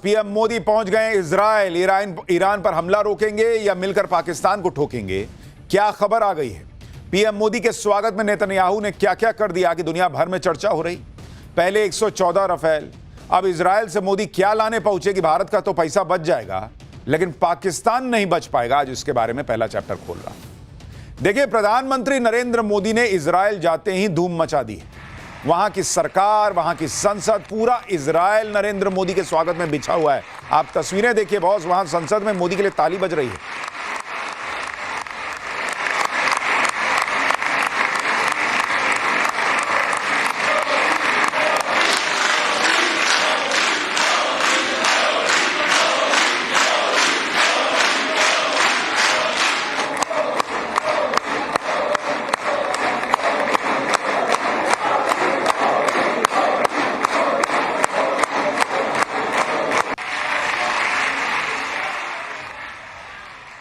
PM Modi पहुंच गए Israel. Iran पर हमला रोकेंगे या मिलकर पाकिस्तान को ठोकेंगे, क्या खबर आ गई है? पीएम मोदी के स्वागत में नेतन्याहू ने क्या क्या कर दिया कि दुनिया भर में चर्चा हो रही। पहले 114 राफेल, अब इजराइल से मोदी क्या लाने पहुंचे कि भारत का तो पैसा बच जाएगा लेकिन पाकिस्तान नहीं बच पाएगा। आज इसके बारे में पहला चैप्टर खोल रहा। देखिए, प्रधानमंत्री नरेंद्र मोदी ने इजराइल जाते ही धूम मचा दी है। वहां की सरकार, वहां की संसद, पूरा इजराइल नरेंद्र मोदी के स्वागत में बिछा हुआ है। आप तस्वीरें देखिए बॉस, वहां संसद में मोदी के लिए ताली बज रही है।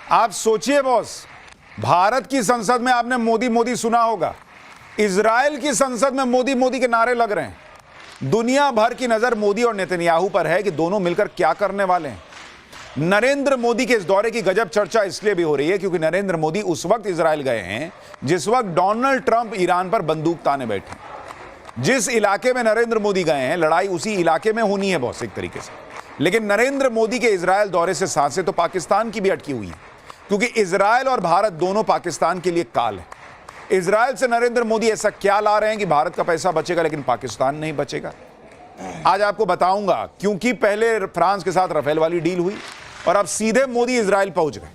आप सोचिए बॉस, भारत की संसद में आपने मोदी मोदी सुना होगा, इजराइल की संसद में मोदी मोदी के नारे लग रहे हैं। दुनिया भर की नजर मोदी और नेतन्याहू पर है कि दोनों मिलकर क्या करने वाले हैं। नरेंद्र मोदी के इस दौरे की गजब चर्चा इसलिए भी हो रही है क्योंकि नरेंद्र मोदी उस वक्त इजराइल गए हैं जिस वक्त डोनाल्ड ट्रंप ईरान पर बंदूक ताने बैठे। जिस इलाके में नरेंद्र मोदी गए हैं, लड़ाई उसी इलाके में होनी है बॉस एक तरीके से। लेकिन नरेंद्र मोदी के इजराइल दौरे से सांसें तो पाकिस्तान की भी अटकी हुई है क्योंकि इजराइल और भारत दोनों पाकिस्तान के लिए काल है। इजराइल से नरेंद्र मोदी ऐसा क्या ला रहे हैं कि भारत का पैसा बचेगा लेकिन पाकिस्तान नहीं बचेगा। आज आपको बताऊंगा, क्योंकि पहले फ्रांस के साथ राफेल वाली डील हुई और अब सीधे मोदी इजराइल पहुंच गए,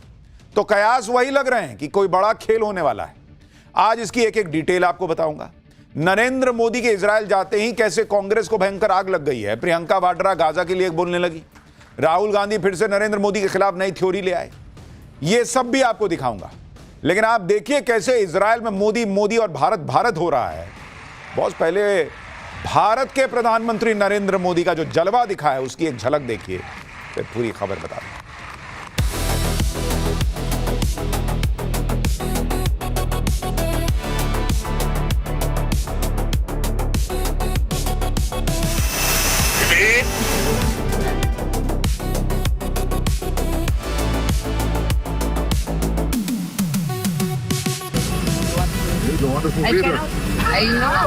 तो कयास वही लग रहे हैं कि कोई बड़ा खेल होने वाला है। आज इसकी एक एक डिटेल आपको बताऊंगा। नरेंद्र मोदी के इजराइल जाते ही कैसे कांग्रेस को भयंकर आग लग गई है। प्रियंका वाड्रा गाजा के लिए बोलने लगी, राहुल गांधी फिर से नरेंद्र मोदी के खिलाफ नई थ्योरी ले आए। ये सब भी आपको दिखाऊंगा। लेकिन आप देखिए कैसे इजराइल में मोदी मोदी और भारत भारत हो रहा है। बहुत पहले भारत के प्रधानमंत्री नरेंद्र मोदी का जो जलवा दिखा है उसकी एक झलक देखिए, फिर पूरी खबर बता दूं। He's a wonderful leader. I know.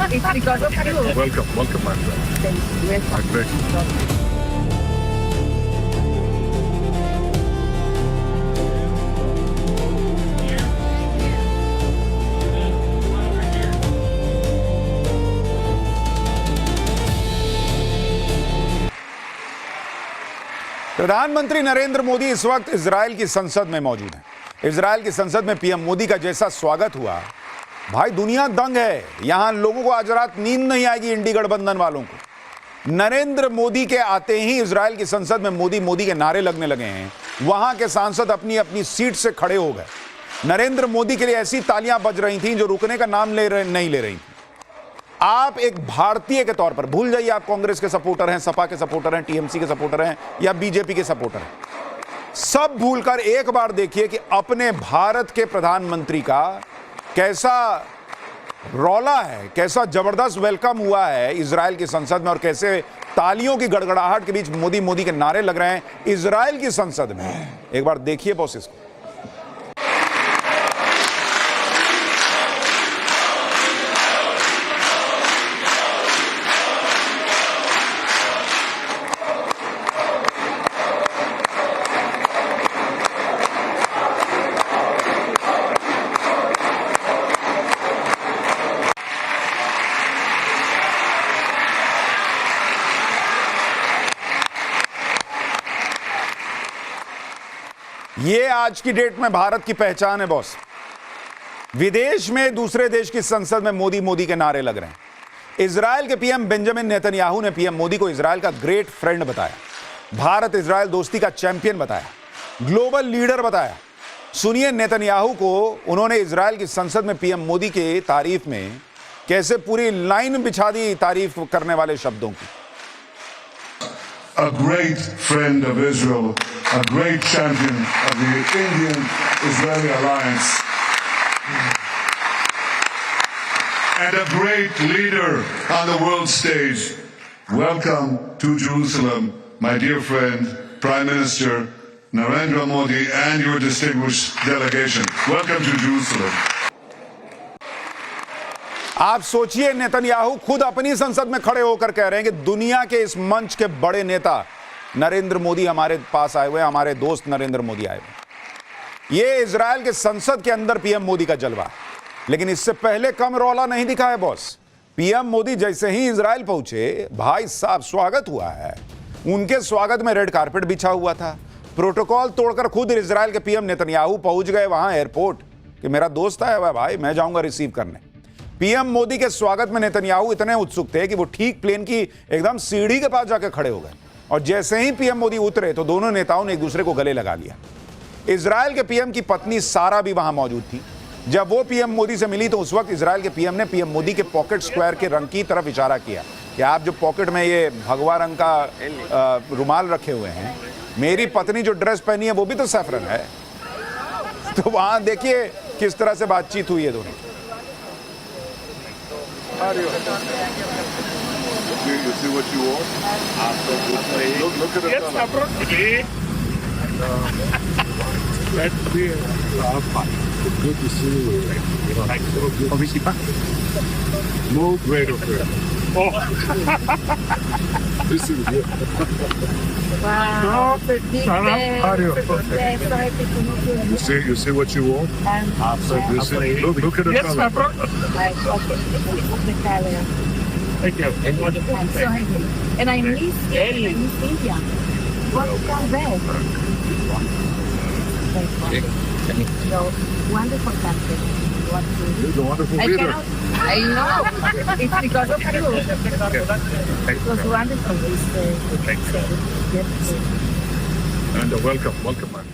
It's because of you. Welcome, my friend. Yes. My pleasure. प्रधानमंत्री नरेंद्र मोदी इस वक्त इजराइल की संसद में मौजूद हैं। इजराइल की संसद में पीएम मोदी का जैसा स्वागत हुआ, भाई दुनिया दंग है। यहां लोगों को आज रात नींद नहीं आएगी, इंडी गठबंधन वालों को। नरेंद्र मोदी के आते ही इजराइल की संसद में मोदी मोदी के नारे लगने लगे हैं। वहां के सांसद अपनी अपनी सीट से खड़े हो गए। नरेंद्र मोदी के लिए ऐसी तालियां बज रही थीं जो रुकने का नाम नहीं ले रही थी। आप एक भारतीय के तौर पर भूल जाइए आप कांग्रेस के सपोर्टर हैं, सपा के सपोर्टर हैं, टीएमसी के सपोर्टर हैं या बीजेपी के सपोर्टर हैं, सब भूलकर एक बार देखिए कि अपने भारत के प्रधानमंत्री का कैसा रौला है, कैसा जबरदस्त वेलकम हुआ है इजराइल की संसद में और कैसे तालियों की गड़गड़ाहट के बीच मोदी मोदी के नारे लग रहे हैं इजराइल की संसद में। एक बार देखिए बॉस इसको। ये आज की डेट में भारत की पहचान है बॉस। विदेश में दूसरे देश की संसद में मोदी मोदी के नारे लग रहे हैं। इजराइल के पीएम बेंजामिन नेतन्याहू ने पीएम मोदी को इजराइल का ग्रेट फ्रेंड बताया, भारत इजराइल दोस्ती का चैंपियन बताया, ग्लोबल लीडर बताया। सुनिए नेतन्याहू को उन्होंने इजराइल की संसद में पीएम मोदी के तारीफ में कैसे पूरी लाइन बिछा दी तारीफ करने वाले शब्दों की। A great friend of Israel, a great champion of the Indian-Israeli alliance. and a great leader on the world stage. Welcome to Jerusalem. my dear friend, Prime Minister Narendra Modi, and your distinguished delegation. Welcome to Jerusalem. आप सोचिए, Netanyahu खुद अपनी संसद में खड़े होकर कह रहे हैं कि दुनिया के इस मंच के बड़े नेता नरेंद्र मोदी हमारे पास आए हुए, हमारे दोस्त नरेंद्र मोदी आए हुए। ये इजराइल के संसद के अंदर पीएम मोदी का जलवा है। लेकिन इससे पहले कम रौला नहीं दिखा है बॉस। पीएम मोदी जैसे ही इजराइल पहुंचे, भाई साहब स्वागत हुआ है। उनके स्वागत में रेड कारपेट बिछा हुआ था। प्रोटोकॉल तोड़कर खुद इजराइल के पीएम नेतन्याहू पहुंच गए वहां एयरपोर्ट कि मेरा दोस्त आया हुआ है भाई, मैं जाऊंगा रिसीव करने। पीएम मोदी के स्वागत में नेतन्याहू इतने उत्सुक थे कि वो ठीक प्लेन की एकदम सीढ़ी के पास जाकर खड़े हो गए। और जैसे ही पीएम मोदी उतरे तो दोनों नेताओं ने एक दूसरे को गले लगा लिया। इजराइल के पीएम की पत्नी सारा भी वहां मौजूद थी। जब वो पीएम मोदी से मिली तो उस वक्त इजराइल के पीएम ने पीएम मोदी के पॉकेट स्क्वायर के रंग की तरफ इशारा किया कि आप जो पॉकेट में ये भगवा रंग का रुमाल रखे हुए हैं, मेरी पत्नी जो ड्रेस पहनी है वो भी तो सैफरन है। तो वहां देखिए किस तरह से बातचीत हुई है दोनों। You see what you want? Look at Yes, the appropriately. Let's be good to see you. Move right over. Oh, this is good. Wow. You see what you want? This is, look at the Yes, color. Thank you. I'm so happy. And I miss India. Welcome back. So, wonderful country. He's a wonderful I leader. cannot, I know. It's because of you. It was wonderful. Yes. And welcome, my friend.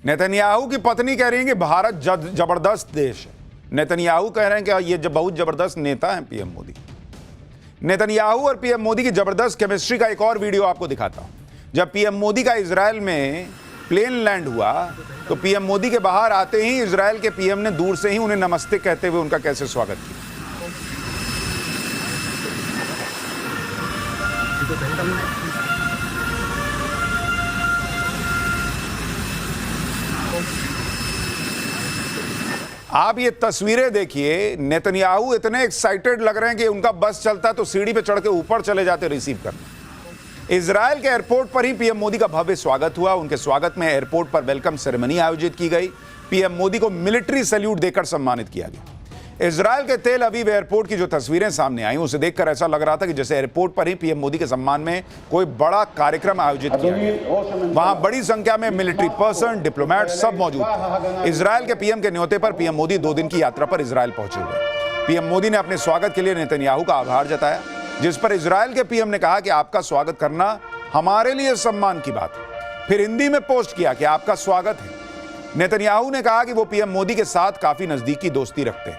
Netanyahu की पत्नी कह रही है कि भारत जबरदस्त देश है। Netanyahu कह रहे हैं कि ये बहुत जबरदस्त नेता हैं पीएम मोदी। नेतन्याहू और पीएम मोदी की जबरदस्त केमिस्ट्री का एक और वीडियो आपको दिखाता हूं। जब पीएम मोदी का इजराइल में प्लेन लैंड हुआ तो पीएम मोदी के बाहर आते ही इजराइल के पीएम ने दूर से ही उन्हें नमस्ते कहते हुए उनका कैसे स्वागत किया। आप ये तस्वीरें देखिए, नेतन्याहू इतने एक्साइटेड लग रहे हैं कि उनका बस चलता तो सीढ़ी पे चढ़ के ऊपर चले जाते रिसीव करने। इजराइल के एयरपोर्ट पर ही पीएम मोदी का भव्य स्वागत हुआ। उनके स्वागत में एयरपोर्ट पर वेलकम सेरेमनी आयोजित की गई। पीएम मोदी को मिलिट्री सैल्यूट देकर सम्मानित किया गया। इजराइल के तेल अवीव एयरपोर्ट की जो तस्वीरें सामने आई, उसे देखकर ऐसा लग रहा था कि जैसे एयरपोर्ट पर ही पीएम मोदी के सम्मान में कोई बड़ा कार्यक्रम आयोजित किया गया। वहां बड़ी संख्या में मिलिट्री पर्सन, डिप्लोमेट सब मौजूद थे। इजराइल के पीएम के न्योते पर पीएम मोदी 2 दिन की यात्रा पर इजराइल पहुंचे हुए। पीएम मोदी ने अपने स्वागत के लिए नेतन्याहू का आभार जताया, जिस पर इजराइल के पीएम ने कहा कि आपका स्वागत करना हमारे लिए सम्मान की बात है। फिर हिंदी में पोस्ट किया कि आपका स्वागत है। नेतन्याहू ने कहा कि वो पीएम मोदी के साथ काफी नजदीकी दोस्ती रखते हैं।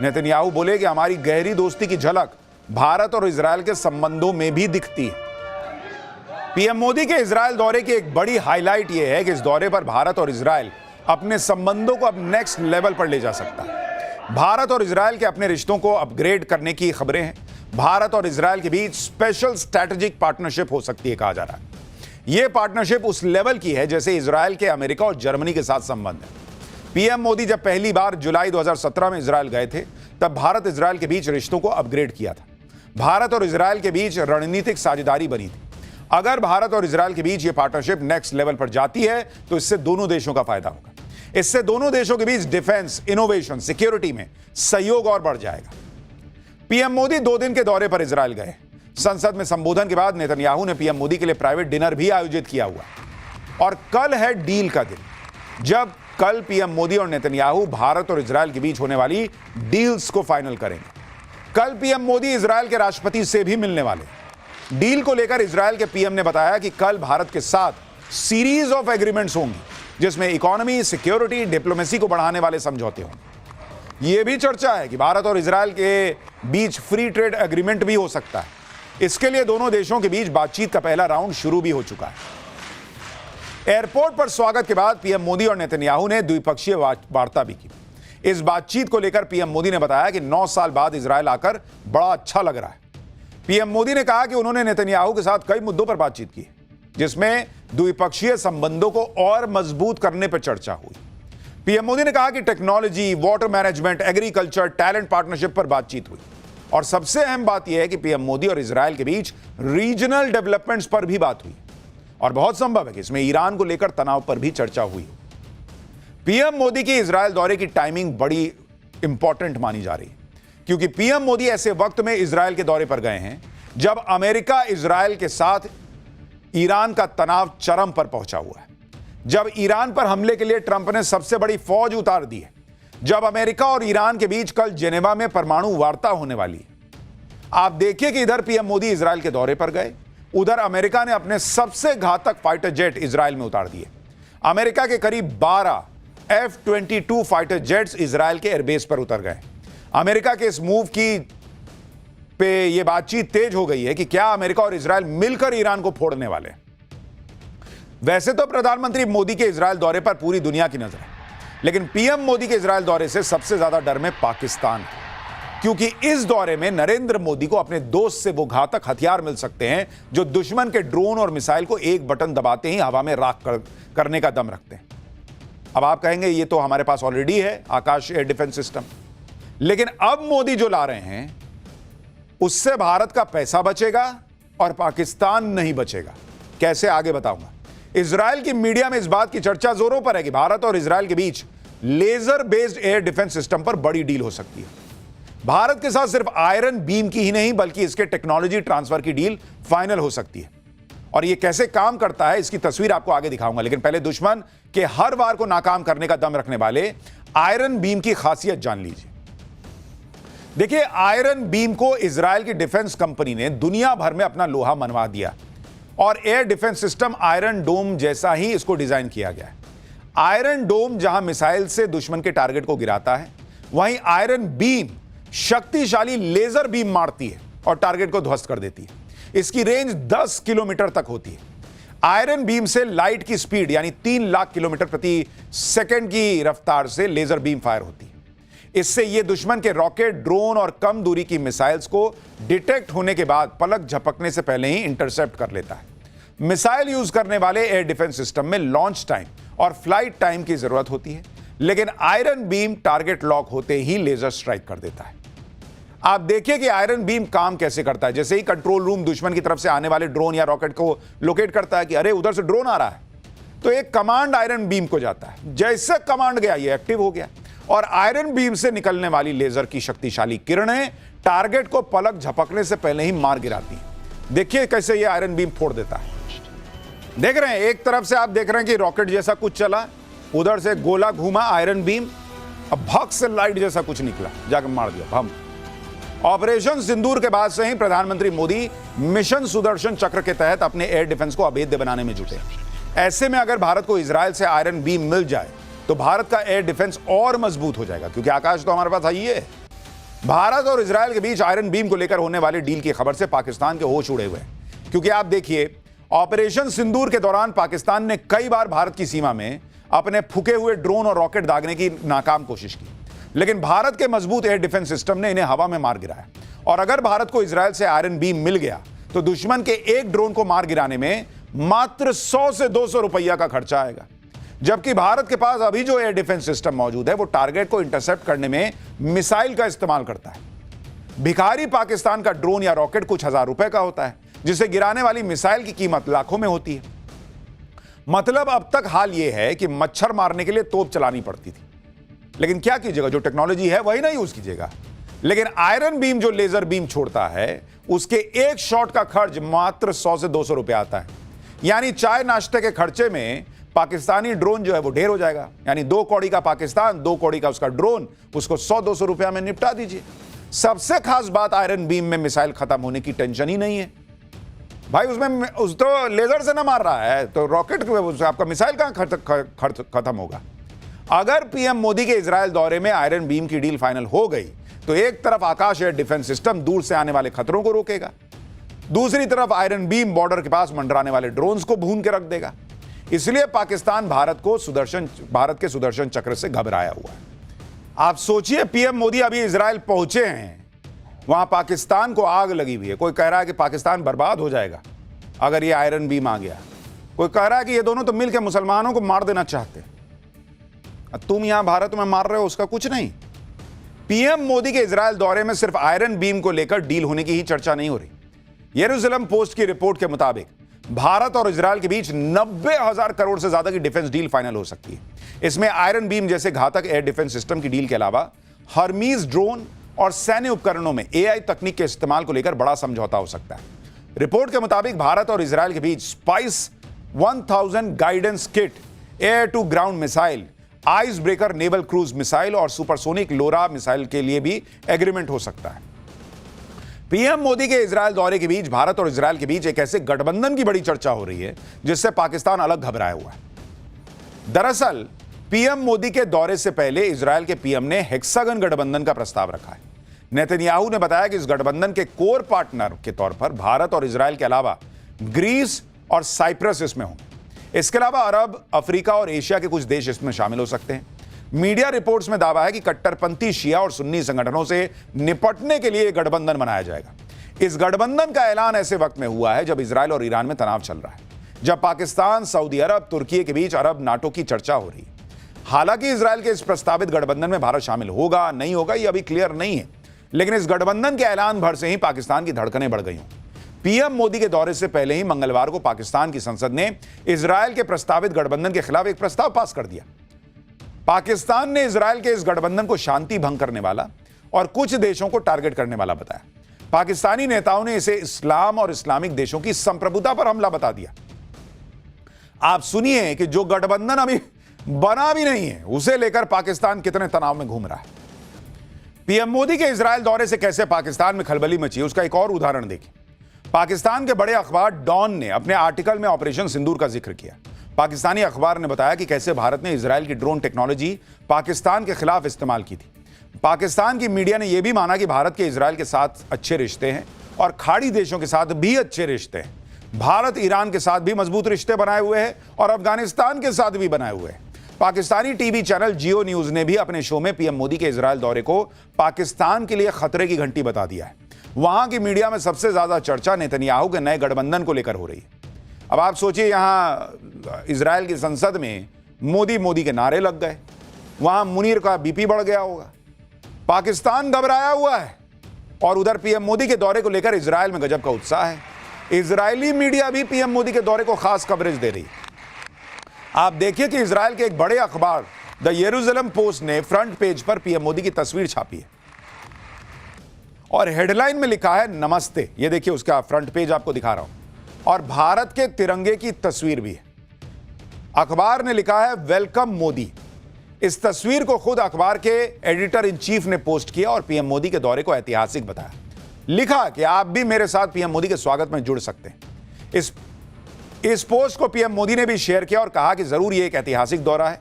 नेतन्याहू बोले कि हमारी गहरी दोस्ती की झलक भारत और इजराइल के संबंधों में भी दिखती है। पीएम मोदी के इजराइल दौरे की एक बड़ी हाईलाइट यह है कि इस दौरे पर भारत और इजराइल अपने संबंधों को अब नेक्स्ट लेवल पर ले जा सकता है। भारत और इजराइल के अपने रिश्तों को अपग्रेड करने की खबरें हैं। भारत और इजराइल के बीच स्पेशल स्ट्रैटेजिक पार्टनरशिप हो सकती है, कहा जा रहा है। यह पार्टनरशिप उस लेवल की है जैसे इजराइल के अमेरिका और जर्मनी के साथ संबंध है। पीएम मोदी जब पहली बार जुलाई 2017 में इजराइल गए थे, तब भारत इजराइल के बीच रिश्तों को अपग्रेड किया था। भारत और इजराइल के बीच रणनीतिक साझेदारी बनी थी। अगर भारत और इजराइल के बीच यह पार्टनरशिप नेक्स्ट लेवल पर जाती है तो इससे दोनों देशों का फायदा होगा। इससे दोनों देशों के बीच डिफेंस, इनोवेशन, सिक्योरिटी में सहयोग और बढ़ जाएगा। पीएम मोदी 2 दिन के दौरे पर इजराइल गए। संसद में संबोधन के बाद नेतन्याहू ने पीएम मोदी के लिए प्राइवेट डिनर भी आयोजित किया हुआ। और कल है डील का दिन, जब कल पीएम मोदी और नेतन्याहू भारत और इजराइल के बीच होने वाली डील्स को फाइनल करेंगे। कल पीएम मोदी इजराइल के राष्ट्रपति से भी मिलने वाले। डील को लेकर इजराइल के पीएम ने बताया कि कल भारत के साथ सीरीज ऑफ एग्रीमेंट्स होंगी, जिसमें इकोनॉमी, सिक्योरिटी, डिप्लोमेसी को बढ़ाने वाले समझौते होंगे। यह भी चर्चा है कि भारत और इजराइल के बीच फ्री ट्रेड एग्रीमेंट भी हो सकता है। इसके लिए दोनों देशों के बीच बातचीत का पहला राउंड शुरू भी हो चुका है। एयरपोर्ट पर स्वागत के बाद पीएम मोदी और नेतन्याहू ने द्विपक्षीय वार्ता भी की। इस बातचीत को लेकर पीएम मोदी ने बताया कि 9 साल बाद इजराइल आकर बड़ा अच्छा लग रहा है। पीएम मोदी ने कहा कि उन्होंने नेतन्याहू के साथ कई मुद्दों पर बातचीत की, जिसमें द्विपक्षीय संबंधों को और मजबूत करने पर चर्चा हुई। पीएम मोदी ने कहा कि technology, water management, agriculture, talent partnership पर बातचीत हुई। और सबसे अहम बात यह है कि पीएम मोदी और इजरायल के बीच रीजनल डेवलपमेंट्स पर भी बात हुई और बहुत संभव है कि इसमें ईरान को लेकर तनाव पर भी चर्चा हुई। पीएम मोदी के इजरायल दौरे की टाइमिंग बड़ी इंपॉर्टेंट मानी जा रही है, क्योंकि पीएम मोदी ऐसे वक्त में इजरायल के दौरे पर गए हैं जब अमेरिका इजरायल के साथ ईरान का तनाव चरम पर पहुंचा हुआ है, जब ईरान पर हमले के लिए ट्रंप ने सबसे बड़ी फौज उतार दी है, जब अमेरिका और ईरान के बीच कल जेनेवा में परमाणु वार्ता होने वाली है। आप देखिए कि इधर पीएम मोदी इजरायल के दौरे पर गए, उधर अमेरिका ने अपने सबसे घातक फाइटर जेट इजरायल में उतार दिए। अमेरिका के करीब 12 F-22 फाइटर जेट्स इजरायल के एयरबेस पर उतर गए। अमेरिका के इस मूव की पे यह बातचीत तेज हो गई है कि क्या अमेरिका और इजरायल मिलकर ईरान को फोड़ने वाले हैं। वैसे तो प्रधानमंत्री मोदी के इजरायल दौरे पर पूरी दुनिया की नजर है, लेकिन पीएम मोदी के इजरायल दौरे से सबसे ज्यादा डर में पाकिस्तान है, क्योंकि इस दौरे में नरेंद्र मोदी को अपने दोस्त से वो घातक हथियार मिल सकते हैं जो दुश्मन के ड्रोन और मिसाइल को एक बटन दबाते ही हवा में राख करने का दम रखते हैं। अब आप कहेंगे ये तो हमारे पास ऑलरेडी है आकाश एयर डिफेंस सिस्टम, लेकिन अब मोदी जो ला रहे हैं उससे भारत का पैसा बचेगा और पाकिस्तान नहीं बचेगा। कैसे, आगे बताऊंगा। इजरायल की मीडिया में इस बात की चर्चा जोरों पर है कि भारत और इजरायल के बीच laser based air defence system पर बड़ी डील हो सकती है। भारत के साथ सिर्फ आयरन बीम की ही नहीं बल्कि इसके टेक्नोलॉजी ट्रांसफर की डील फाइनल हो सकती है। और यह कैसे काम करता है इसकी तस्वीर आपको आगे दिखाऊंगा, लेकिन पहले दुश्मन के हर वार को नाकाम करने का दम रखने वाले आयरन बीम की खासियत जान लीजिए। देखिए, आयरन बीम को इजरायल की डिफेंस कंपनी ने दुनिया भर में अपना लोहा मनवा दिया और एयर डिफेंस सिस्टम आयरन डोम जैसा ही इसको डिजाइन किया गया है। आयरन डोम जहां मिसाइल से दुश्मन के टारगेट को गिराता है, वहीं आयरन बीम शक्तिशाली लेजर बीम मारती है और टारगेट को ध्वस्त कर देती है। इसकी रेंज 10 किलोमीटर तक होती है। आयरन बीम से लाइट की स्पीड यानी 3 लाख किलोमीटर प्रति सेकंड की रफ्तार से लेजर बीम फायर होती है। इससे यह दुश्मन के रॉकेट, ड्रोन और कम दूरी की मिसाइल्स को डिटेक्ट होने के बाद पलक झपकने से पहले ही इंटरसेप्ट कर लेता है। मिसाइल यूज करने वाले एयर डिफेंस सिस्टम में लॉन्च टाइम और फ्लाइट टाइम की जरूरत होती है, लेकिन आयरन बीम टारगेट लॉक होते ही लेजर स्ट्राइक कर देता है। आप देखिए कि आयरन बीम काम कैसे करता है। जैसे ही कंट्रोल रूम दुश्मन की तरफ से आने वाले ड्रोन या रॉकेट को लोकेट करता है कि अरे उधर से ड्रोन आ रहा है, तो एक कमांड आयरन बीम को जाता है। जैसे कमांड गया ये एक्टिव हो गया और आयरन बीम से निकलने वाली लेजर की शक्तिशाली किरणें टारगेट को पलक झपकने से पहले ही मार गिराती है। देखिए कैसे ये आयरन बीम फोड़ देता है। देख रहे हैं, एक तरफ से आप देख रहे हैं कि रॉकेट जैसा कुछ चला, उधर से गोला घूमा आयरन बीम, अब भग से लाइट जैसा कुछ निकला, जाकर मार दिया भम। ऑपरेशन सिंदूर के बाद से ही प्रधानमंत्री मोदी मिशन सुदर्शन चक्र के तहत अपने एयर डिफेंस को अभेद्य बनाने में जुटे। ऐसे में अगर भारत को इजरायल से आयरन बीम मिल जाए तो भारत का एयर डिफेंस और मजबूत हो जाएगा, क्योंकि आकाश तो हमारे पास है ही है। भारत और इजरायल के बीच आयरन बीम को लेकर होने वाली डील की खबर से पाकिस्तान के होश उड़े हुए हैं, क्योंकि आप देखिए ऑपरेशन सिंदूर के दौरान पाकिस्तान ने कई बार भारत की सीमा में अपने फूके हुए ड्रोन और रॉकेट दागने की नाकाम कोशिश की, लेकिन भारत के मजबूत एयर डिफेंस सिस्टम ने इन्हें हवा में मार गिराया। और अगर भारत को इजरायल से आयरन बीम मिल गया तो दुश्मन के एक ड्रोन को मार गिराने में मात्र 100 से 200 रुपया का खर्चा आएगा, जबकि भारत के पास अभी जो एयर डिफेंस सिस्टम मौजूद है वो टारगेट को इंटरसेप्ट करने में मिसाइल का इस्तेमाल करता है। भिखारी पाकिस्तान का ड्रोन या रॉकेट कुछ हजार रुपए का होता है, जिसे गिराने वाली मिसाइल की कीमत लाखों में होती है। मतलब अब तक हाल यह है कि मच्छर मारने के लिए तोप चलानी पड़ती थी, लेकिन क्या कीजिएगा, जो टेक्नोलॉजी है वही ना यूज कीजिएगा। लेकिन आयरन बीम जो लेजर बीम छोड़ता है उसके एक शॉट का खर्च मात्र 100 से 200 रुपए आता है। यानी चाय नाश्ते के खर्चे में पाकिस्तानी ड्रोन जो है वो ढेर हो जाएगा। यानी 2 कौड़ी का पाकिस्तान, 2 कौड़ी का उसका ड्रोन, उसको 100-200 रुपया में निपटा दीजिए। सबसे खास बात, आयरन बीम में मिसाइल खत्म होने की टेंशन ही नहीं है भाई। उसमें तो लेजर से ना मार रहा है तो रॉकेट आपका मिसाइल कहां खत्म होगा। अगर पीएम मोदी के इजरायल दौरे में आयरन बीम की डील फाइनल हो गई तो एक तरफ आकाश एयर डिफेंस सिस्टम दूर से आने वाले खतरों को रोकेगा, दूसरी तरफ आयरन बीम बॉर्डर के पास मंडराने वाले ड्रोन्स को भून के रख देगा। इसलिए पाकिस्तान भारत के सुदर्शन चक्र से घबराया हुआ है। आप सोचिए, पीएम मोदी अभी इजरायल पहुंचे हैं वहां पाकिस्तान को आग लगी हुई है। कोई कह रहा है कि पाकिस्तान बर्बाद हो जाएगा अगर ये आयरन बीम आ गया। कोई कह रहा है कि ये दोनों तो मिलकर मुसलमानों को मार देना चाहते। तुम यहां भारत में मार रहे हो, उसका कुछ नहीं। पीएम मोदी के इजरायल दौरे में सिर्फ आयरन बीम को लेकर डील होने की ही चर्चा नहीं हो रही। यरूशलेम पोस्ट की रिपोर्ट के मुताबिक भारत और इजरायल के बीच 90,000 करोड़ से ज्यादा की डिफेंस डील फाइनल हो सकती है। इसमें आयरन बीम जैसे घातक एयर डिफेंस सिस्टम की डील के अलावा हर्मीज ड्रोन और सैन्य उपकरणों में एआई तकनीक के इस्तेमाल को लेकर बड़ा समझौता हो सकता है। रिपोर्ट के मुताबिक भारत और इजरायल के बीच Spice 1000 guidance kit, air to ground missile, ice breaker naval cruise missile और सुपरसोनिक लोरा मिसाइल के लिए भी एग्रीमेंट हो सकता है। पीएम मोदी के इजरायल दौरे के बीच भारत और इजरायल के बीच एक ऐसे गठबंधन की बड़ी चर्चा हो रही है जिससे पाकिस्तान अलग घबराया हुआ है। दरअसल पीएम मोदी के दौरे से पहले इजरायल के पीएम ने हेक्सागन गठबंधन का प्रस्ताव रखा है। नेतन्याहू ने बताया कि इस गठबंधन के कोर पार्टनर के तौर पर भारत और इजरायल के अलावा ग्रीस और साइप्रस इसमें होंगे। इसके अलावा अरब, अफ्रीका और एशिया के कुछ देश इसमें शामिल हो सकते हैं। मीडिया रिपोर्ट्स में दावा है कि कट्टरपंथी शिया और सुन्नी संगठनों से निपटने के लिए गठबंधन बनाया जाएगा। इस गठबंधन का ऐलान ऐसे वक्त में हुआ है जब इजरायल और ईरान में तनाव चल रहा है, जब पाकिस्तान, सऊदी अरब, तुर्की के बीच अरब नाटो की चर्चा हो रही है। हालांकि इजरायल के इस प्रस्तावित गठबंधन में भारत शामिल होगा नहीं होगा यह अभी क्लियर नहीं है, लेकिन इस गठबंधन के ऐलान भर से ही पाकिस्तान की धड़कनें बढ़ गई हों। पीएम मोदी के दौरे से पहले ही मंगलवार को पाकिस्तान की संसद ने इजरायल के प्रस्तावित गठबंधन के खिलाफ एक प्रस्ताव पास कर दिया। पाकिस्तान ने इजरायल के इस गठबंधन को शांति भंग करने वाला और कुछ देशों को टारगेट करने वाला बताया। पाकिस्तानी नेताओं ने इसे इस्लाम और इस्लामिक देशों की संप्रभुता पर हमला बता दिया। आप सुनिए कि जो गठबंधन अभी बना भी नहीं है उसे लेकर पाकिस्तान कितने तनाव में घूम रहा है। पीएम मोदी के इजरायल दौरे से कैसे पाकिस्तान में खलबली मची उसका एक और उदाहरण देखिए। पाकिस्तान के बड़े अखबार डॉन ने अपने आर्टिकल में ऑपरेशन सिंदूर का जिक्र किया। पाकिस्तानी अखबार ने बताया कि कैसे भारत ने इजरायल की ड्रोन टेक्नोलॉजी पाकिस्तान के खिलाफ इस्तेमाल की थी। पाकिस्तान की मीडिया ने यह भी माना कि भारत के इजरायल के साथ अच्छे रिश्ते हैं और खाड़ी देशों के साथ भी अच्छे रिश्ते हैं। भारत ईरान के साथ भी मजबूत रिश्ते बनाए हुए हैं और अफगानिस्तान के साथ भी बनाए हुए हैं। पाकिस्तानी टीवी चैनल जियो न्यूज ने भी अपने शो में पीएम मोदी के इजरायल दौरे को पाकिस्तान के लिए खतरे की घंटी बता दिया है। वहां की मीडिया में सबसे ज्यादा चर्चा नेतन्याहू के नए गठबंधन को लेकर हो रही है। अब आप सोचिए, यहां इजरायल की संसद में मोदी मोदी के नारे लग गए, वहां मुनीर का बीपी बढ़ गया होगा। पाकिस्तान घबराया हुआ है और उधर पीएम मोदी के दौरे को लेकर इजरायल में गजब का उत्साह है। इजरायली मीडिया भी पीएम मोदी के दौरे को खास कवरेज दे रही है। आप देखिए कि इजरायल के एक बड़े अखबार द यरूशलेम पोस्ट ने फ्रंट पेज पर पीएम मोदी की तस्वीर छापी है और हेडलाइन में लिखा है नमस्ते। ये देखिए, उसका फ्रंट पेज आपको दिखा रहा हूं और भारत के तिरंगे की तस्वीर भी है। अखबार ने लिखा है वेलकम मोदी। इस तस्वीर को खुद अखबार के एडिटर इन चीफ ने पोस्ट किया और पीएम मोदी के दौरे को ऐतिहासिक बताया। लिखा कि आप भी मेरे साथ पीएम मोदी के स्वागत में जुड़ सकते हैं। इस पोस्ट को पीएम मोदी ने भी शेयर किया और कहा कि जरूर ये एक ऐतिहासिक दौरा है।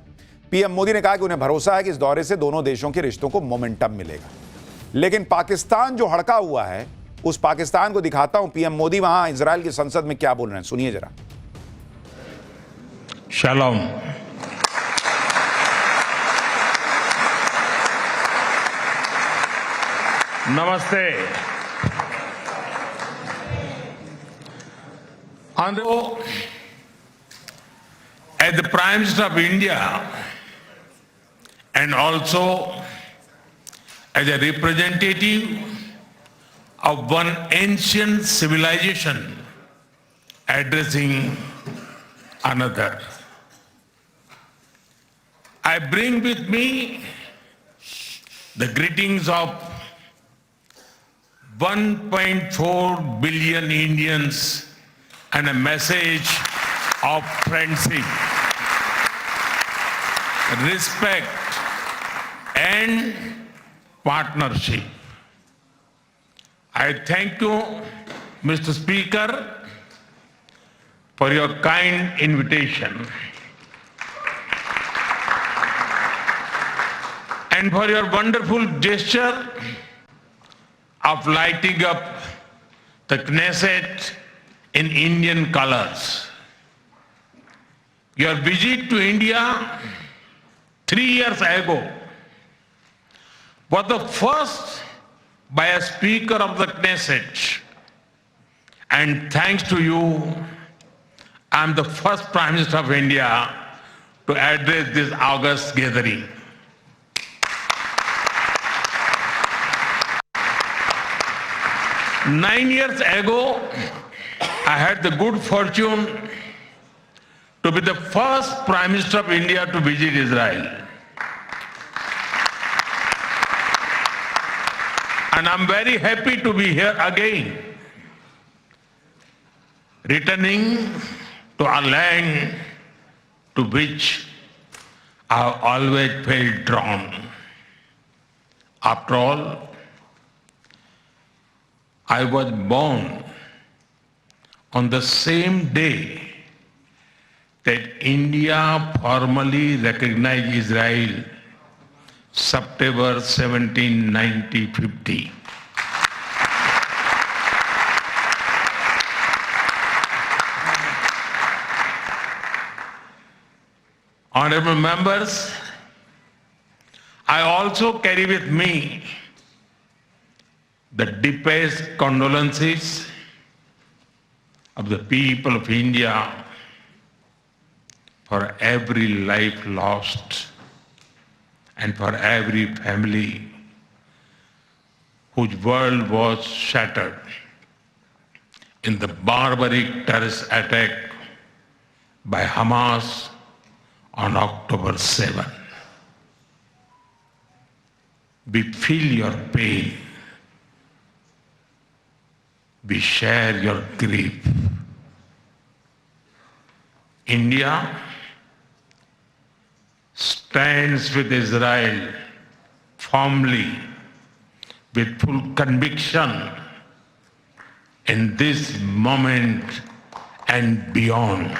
पीएम मोदी ने कहा कि उन्हें भरोसा है कि इस दौरे से दोनों देशों के रिश्तों को मोमेंटम मिलेगा। लेकिन पाकिस्तान जो हड़का हुआ है, उस पाकिस्तान को दिखाता हूं पीएम मोदी वहां इजरायल की संसद में क्या बोल रहे हैं, सुनिए जरा। शालोम। नमस्ते। As the Prime Minister of India and also as a representative of one ancient civilization addressing another, I bring with me the greetings of 1.4 billion Indians and a message of friendship, respect and partnership. I thank you, Mr. Speaker, for your kind invitation and for your wonderful gesture of lighting up the Knesset in Indian colors. Your visit to India 3 years ago was the first by a Speaker of the Knesset. And thanks to you, I am the first Prime Minister of India to address this august gathering. Nine years ago, I had the good fortune to be the first Prime Minister of India to visit Israel. And I'm very happy to be here again, returning to a land to which I have always felt drawn. After all, I was born on the same day that India formally recognized Israel, September 17, 1950. Honorable members, I also carry with me the deepest condolences of the people of India for every life lost and for every family whose world was shattered in the barbaric terrorist attack by Hamas on October 7. We feel your pain. We share your grief. India stands with Israel firmly, with full conviction in this moment and beyond.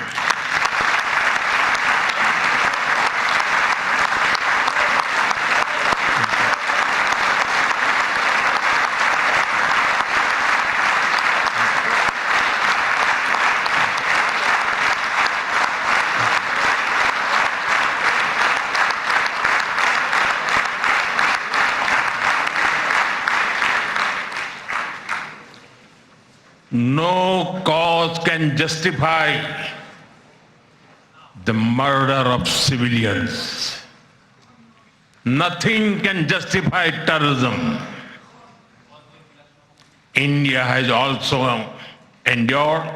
No cause can justify the murder of civilians. Nothing can justify terrorism. India has also endured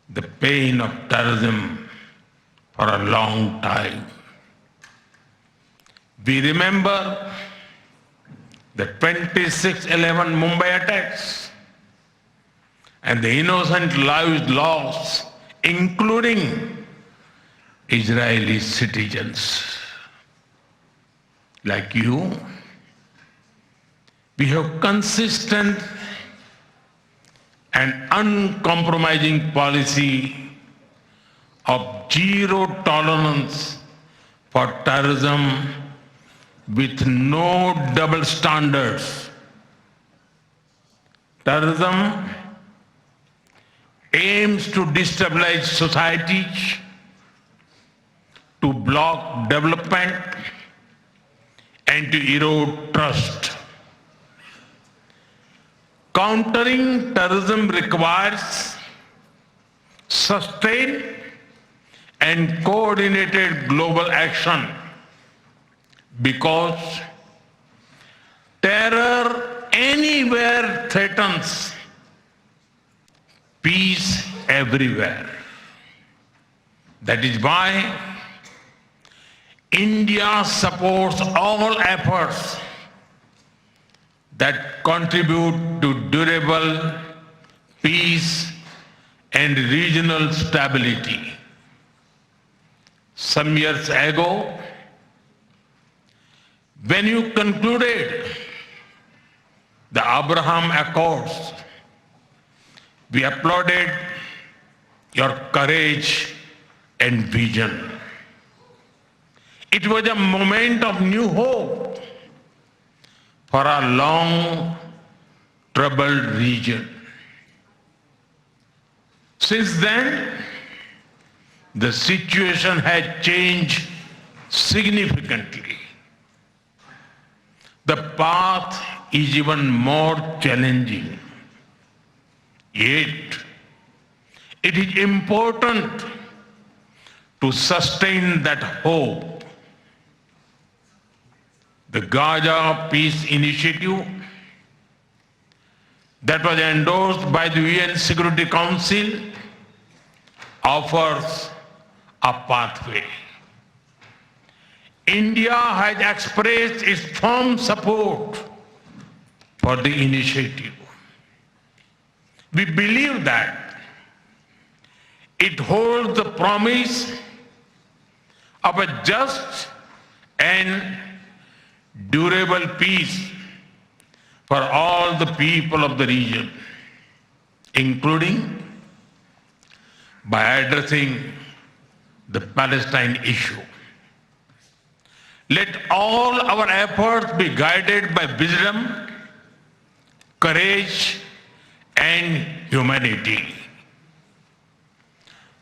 the pain of terrorism for a long time. We remember the 26/11 Mumbai attacks and the innocent lives lost, including Israeli citizens. Like you, we have consistent and uncompromising policy of zero tolerance for terrorism with no double standards. Terrorism aims to destabilize societies, to block development, and to erode trust. Countering terrorism requires sustained and coordinated global action because terror anywhere threatens peace everywhere. That is why India supports all efforts that contribute to durable peace and regional stability. Some years ago, when you concluded the Abraham Accords, we applauded your courage and vision. It was a moment of new hope for a long troubled region. Since then, the situation has changed significantly. The path is even more challenging. Yet, it is important to sustain that hope. The Gaza Peace Initiative that was endorsed by the UN Security Council offers a pathway. India has expressed its firm support for the initiative. We believe that it holds the promise of a just and durable peace for all the people of the region, including by addressing the Palestine issue. Let all our efforts be guided by wisdom, courage, and humanity.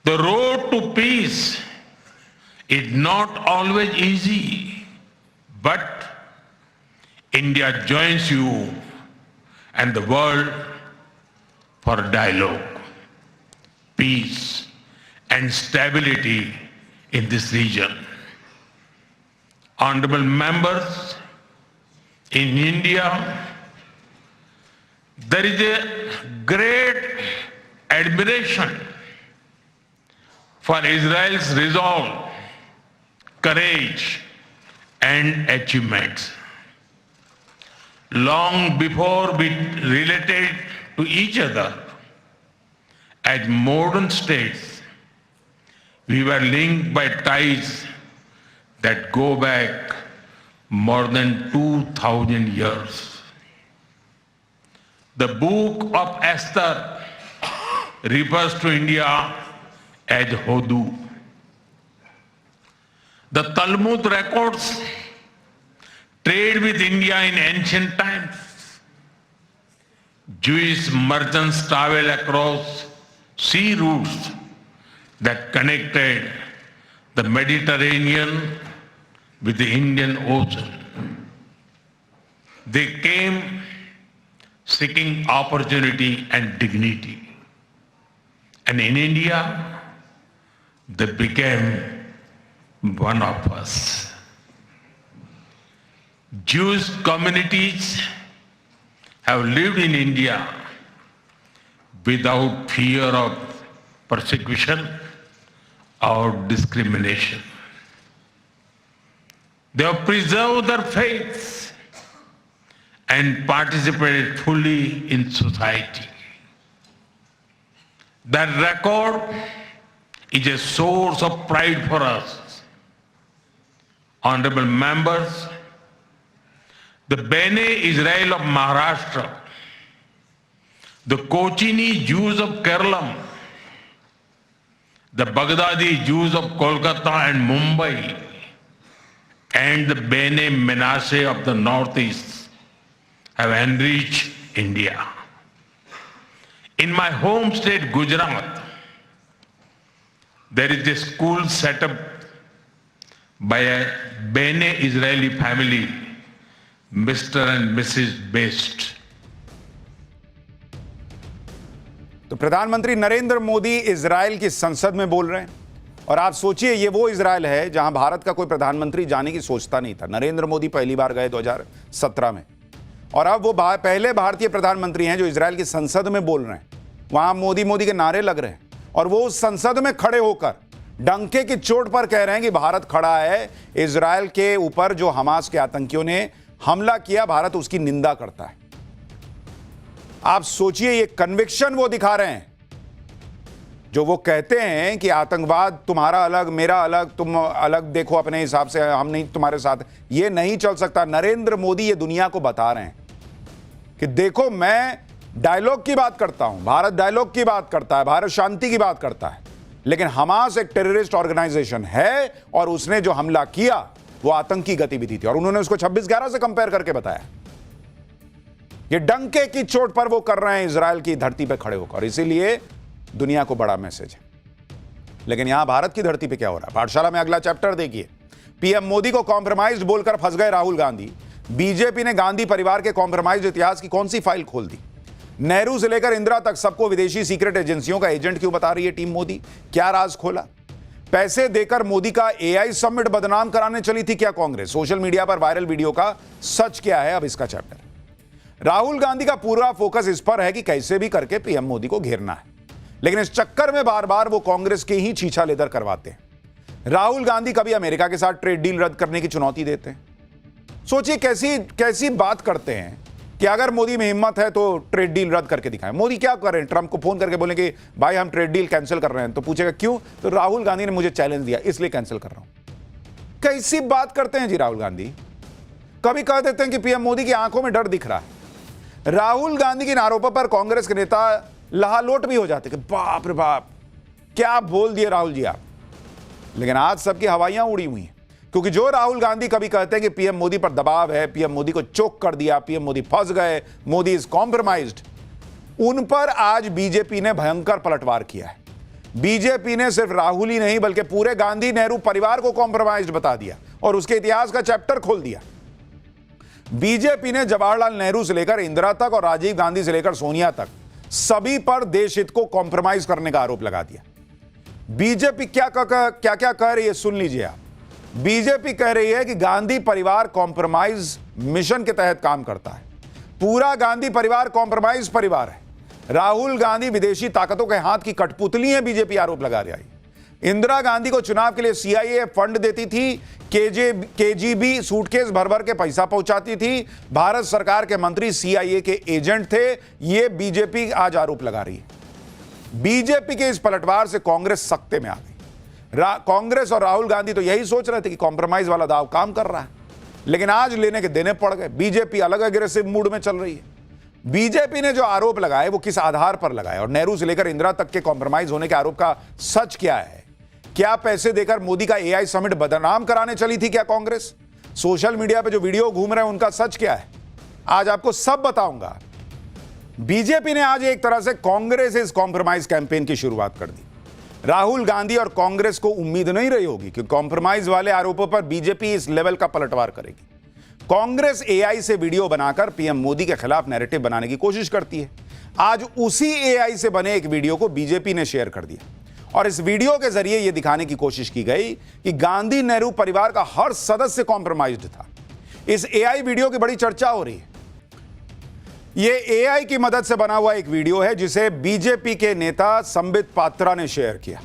The road to peace is not always easy, but India joins you and the world for dialogue, peace, and stability in this region. Honorable members, in India, there is a great admiration for Israel's resolve, courage, and achievements. Long before we related to each other as modern states, we were linked by ties that go back more than 2,000 years. The book of Esther refers to India as Hodu. The Talmud records trade with India in ancient times. Jewish merchants traveled across sea routes that connected the Mediterranean with the Indian Ocean. They came seeking opportunity and dignity. And in India, they became one of us. Jewish communities have lived in India without fear of persecution or discrimination. They have preserved their faith and participated fully in society. That record is a source of pride for us. Honorable members, the Bene Israel of Maharashtra, the Kochini Jews of Kerala, the Baghdadi Jews of Kolkata and Mumbai, and the Bene Menashe of the Northeast have enriched India. In my home state, Gujarat, there is a school set up by a Bene Israeli family, Mr. and Mrs. Best. तो प्रधानमंत्री Narendra Modi Israel की संसद में बोल रहे हैं और आप सोचिए ये वो इजराइल है जहां भारत का कोई प्रधानमंत्री जाने की सोचता नहीं था। नरेंद्र मोदी पहली बार गए 2017 में और अब वो पहले भारतीय प्रधानमंत्री हैं जो इजराइल की संसद में बोल रहे हैं। वहां मोदी मोदी के नारे लग रहे हैं और वो उस संसद में खड़े होकर डंके की चोट पर कह रहे हैं कि भारत खड़ा है इजराइल के ऊपर जो हमास के आतंकियों ने हमला किया, भारत उसकी निंदा करता है। आप सोचिए ये कन्विक्शन वो दिखा रहे हैं जो वो कहते हैं कि आतंकवाद तुम्हारा अलग मेरा अलग, तुम अलग देखो अपने हिसाब से, हम नहीं तुम्हारे साथ, ये नहीं चल सकता। नरेंद्र मोदी ये दुनिया को बता रहे हैं कि देखो मैं डायलॉग की बात करता हूं, भारत डायलॉग की बात करता है, भारत शांति की बात करता है, लेकिन हमास एक टेररिस्ट ऑर्गेनाइजेशन है और उसने जो हमला किया वो आतंकी गतिविधि थी और उन्होंने उसको 26/11 से कंपेयर करके बताया। ये डंके की चोट पर वो कर रहे हैं इजराइल की धरती पे खड़े होकर, इसीलिए दुनिया को बड़ा मैसेज है। लेकिन यहां भारत की धरती पे क्या हो रहा है? पाठशाला में अगला चैप्टर देखिए। पीएम मोदी को कॉम्प्रोमाइज्ड बोलकर फंस गए राहुल गांधी। बीजेपी ने गांधी परिवार के कॉम्प्रोमाइज इतिहास की कौन सी फाइल खोल दी? नेहरू से लेकर इंदिरा तक सबको विदेशी सीक्रेट एजेंसियों का एजेंट क्यों बता रही है टीम मोदी? क्या राज खोला? पैसे देकर मोदी का एआई समिट बदनाम कराने चली थी क्या कांग्रेस? सोशल मीडिया पर वायरल वीडियो का सच क्या है, अब इसका चैप्टर। राहुल गांधी का पूरा फोकस इस पर है कि कैसे भी करके पीएम मोदी को घेरना है, लेकिन इस चक्कर में बार बार वो कांग्रेस के ही छीछा लेदर करवाते हैं। राहुल गांधी कभी अमेरिका के साथ ट्रेड डील रद्द करने की चुनौती देते हैं। सोचिए कैसी कैसी बात करते हैं कि अगर मोदी में हिम्मत है तो ट्रेड डील रद्द करके दिखाएं। मोदी क्या करें? ट्रंप को फोन करके बोले कि भाई हम ट्रेड डील कैंसिल कर रहे हैं, तो पूछेगा क्यों? तो राहुल गांधी ने मुझे चैलेंज दिया इसलिए कैंसिल कर रहा हूं। कैसी बात करते हैं जी राहुल गांधी। कभी कह देते हैं कि पीएम मोदी की आंखों में डर दिख रहा है। राहुल गांधी के इन आरोपों पर कांग्रेस के नेता लहालोट भी हो जाते कि बाप रे बाप क्या बोल दिए राहुल जी आप। लेकिन आज सबकी हवाइयां उड़ी हुई हैं, क्योंकि जो राहुल गांधी कभी कहते हैं कि पीएम मोदी पर दबाव है, पीएम मोदी को चोक कर दिया, पीएम मोदी फंस गए, मोदी इज कॉम्प्रोमाइज्ड, उन पर आज बीजेपी ने भयंकर पलटवार किया है। बीजेपी ने सिर्फ राहुल ही नहीं बल्कि पूरे गांधी नेहरू परिवार को कॉम्प्रोमाइज्ड बता दिया और उसके इतिहास का चैप्टर खोल दिया। बीजेपी ने जवाहरलाल नेहरू से लेकर इंदिरा तक और राजीव गांधी से लेकर सोनिया तक सभी पर देश हित को कॉम्प्रोमाइज करने का आरोप लगा दिया। बीजेपी क्या क्या कह रही है सुन लीजिए आप। बीजेपी कह रही है कि गांधी परिवार कॉम्प्रोमाइज मिशन के तहत काम करता है। पूरा गांधी परिवार कॉम्प्रोमाइज परिवार है। राहुल गांधी विदेशी ताकतों के हाथ की कठपुतली है, बीजेपी आरोप लगा रही है। इंदिरा गांधी को चुनाव के लिए सीआईए फंड देती थी, केजीबी सूटकेस भर भर के पैसा पहुंचाती थी, भारत सरकार के मंत्री सीआईए के एजेंट थे। यह बीजेपी आज आरोप लगा रही है। बीजेपी के इस पलटवार से कांग्रेस सख्ते में आ गई। कांग्रेस और राहुल गांधी तो यही सोच रहे थे कि कॉम्प्रोमाइज वाला दाव काम कर रहा है, लेकिन आज लेने के देने पड़ गए। बीजेपी अलग अग्रेसिव मूड में चल रही है। बीजेपी ने जो आरोप लगाए वो किस आधार पर लगाए, और नेहरू से लेकर इंदिरा तक के कॉम्प्रोमाइज होने के आरोप का सच क्या है? क्या पैसे देकर मोदी का एआई समिट बदनाम कराने चली थी क्या कांग्रेस? सोशल मीडिया पे जो वीडियो घूम रहे हैं उनका सच क्या है? आज आपको सब बताऊंगा। बीजेपी ने आज एक तरह से कांग्रेस इस कॉम्प्रोमाइज कैंपेन की शुरुआत कर दी। राहुल गांधी और कांग्रेस को उम्मीद नहीं रही होगी कि कॉम्प्रोमाइज वाले आरोपों पर बीजेपी इस लेवल का पलटवार करेगी। कांग्रेस एआई से वीडियो बनाकर पीएम मोदी के खिलाफ नैरेटिव बनाने की कोशिश करती है। आज उसी एआई से बने एक वीडियो को बीजेपी ने शेयर कर दिया और इस वीडियो के जरिए यह दिखाने की कोशिश की गई कि गांधी नेहरू परिवार का हर सदस्य कॉम्प्रोमाइज्ड था। इस एआई वीडियो की बड़ी चर्चा हो रही है। यह एआई की मदद से बना हुआ एक वीडियो है जिसे बीजेपी के नेता संबित पात्रा ने शेयर किया।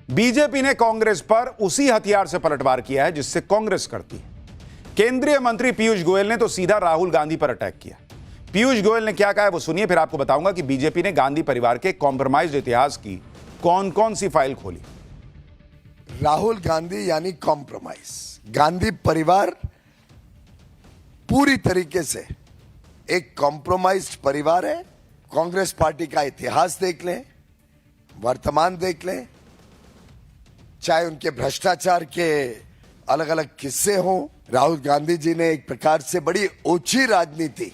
बीजेपी ने कांग्रेस पर उसी हथियार से पलटवार किया है जिससे कांग्रेस करती है। केंद्रीय मंत्री पीयूष गोयल ने तो सीधा राहुल गांधी पर अटैक किया। पीयूष गोयल ने क्या कहा है वो सुनिए, फिर आपको बताऊंगा कि बीजेपी ने गांधी परिवार के कॉम्प्रोमाइज्ड इतिहास की कौन कौन सी फाइल खोली। राहुल गांधी यानी कॉम्प्रोमाइज। गांधी परिवार पूरी तरीके से एक कॉम्प्रोमाइज्ड परिवार है। कांग्रेस पार्टी का इतिहास देख लें, वर्तमान देख लें, चाहे उनके भ्रष्टाचार के अलग अलग किस्से हों। राहुल गांधी जी ने एक प्रकार से बड़ी ओछी राजनीति